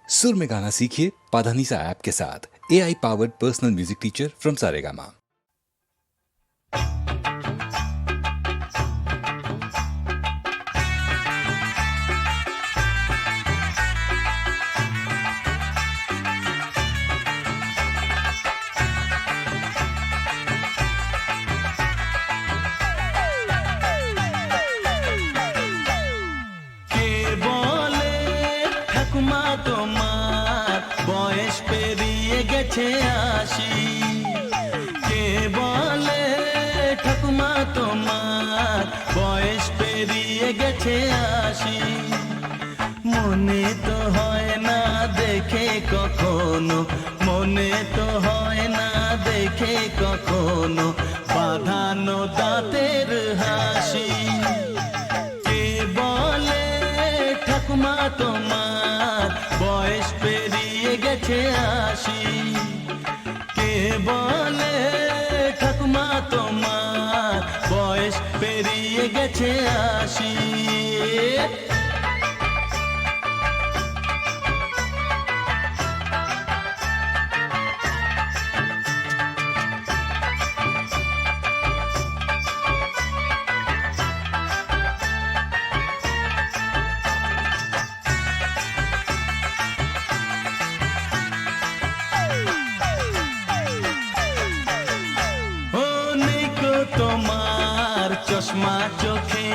सुर में गाना सीखिए पाधानीसा ऐप के साथ। AI powered personal music teacher from Saregama. তোমার বয়স পেরিয়ে গেছে আশি, কে বলে ঠাকুমা তোমার বয়স পেরিয়ে গেছে আশি। মনে তো হয় না দেখে কখনো, মনে তো হয় না দেখে কখনো বাঁধানো দাঁতের হাসি। কে বলে ঠাকুমা তোমার বয়স পেরিয়ে গেছে আশি, কে বলে ঠাকুমা তোমার বয়স পেরিয়ে গেছে আশি। তোমার চশমা চোখে,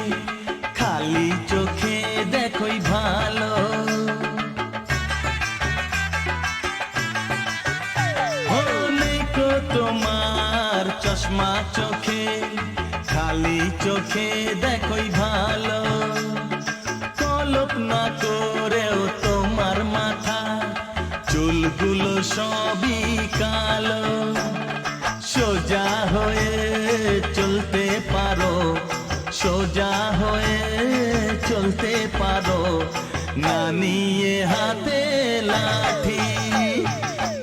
খালি চোখে দেখোই ভালো, অনেকো তোমার চশমা চোখে, খালি চোখে দেখোই ভালো। কল্পনা করেও তোমার মাথা চুলগুলো সবই কালো। সোজা হয়ে চলতে পারো, সোজা হয়ে চলতে পারো, না নিয়ে হাতে লাঠি।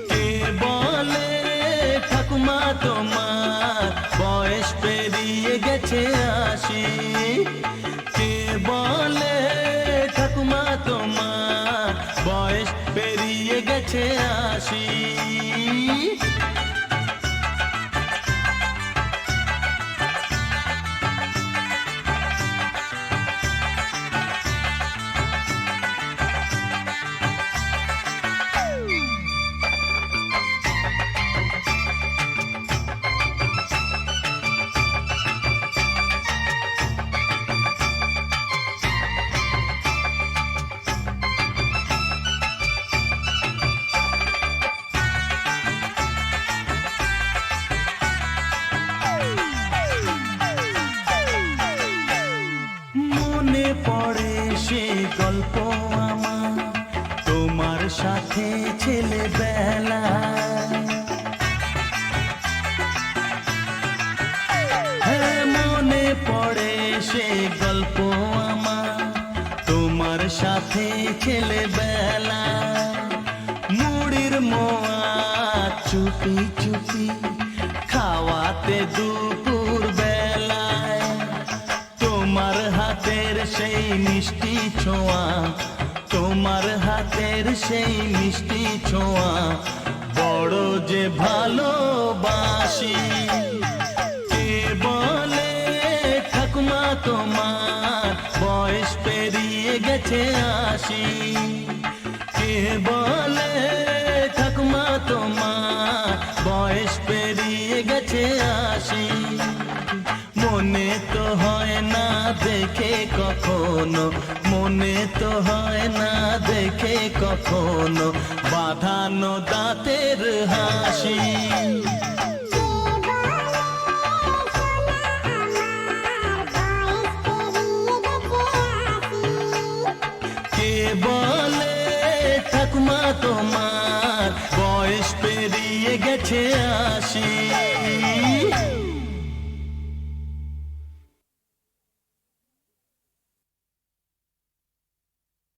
কে বলে ঠাকুমা তোমার বয়স পেরিয়ে গেছে আশি, কে বলে ঠাকুমা তোমার বয়স পেরিয়ে গেছে আশি। মনে পড়ে সে গল্প আমার তোমার সাথে ছেলেবেলা, মনে পড়ে সে গল্প আমার তোমার সাথে ছেলেবেলা। মুড়ির মোয়া চুপি চুপি খাওয়াতে দুপুর বেলায়, তোমার হাতের সেই মিষ্টি ছোঁয়া, তোমার হাতের সেই মিষ্টি ছোঁয়া বড় যে ভালোবাসি। কে বলে ঠাকুমা তোমার বয়স পেরিয়ে গেছে আশি, কে বলে ঠাকুমা তোমার বয়স পেরিয়ে গেছে আশি। মনে তো হয় না দেখে কখনো, মনে তো হয় না দেখে কখনো বাঁধানো দাঁতের হাসি। কে বলে ঠাকুমা তোমার বয়স পেরিয়ে গেছে আশি।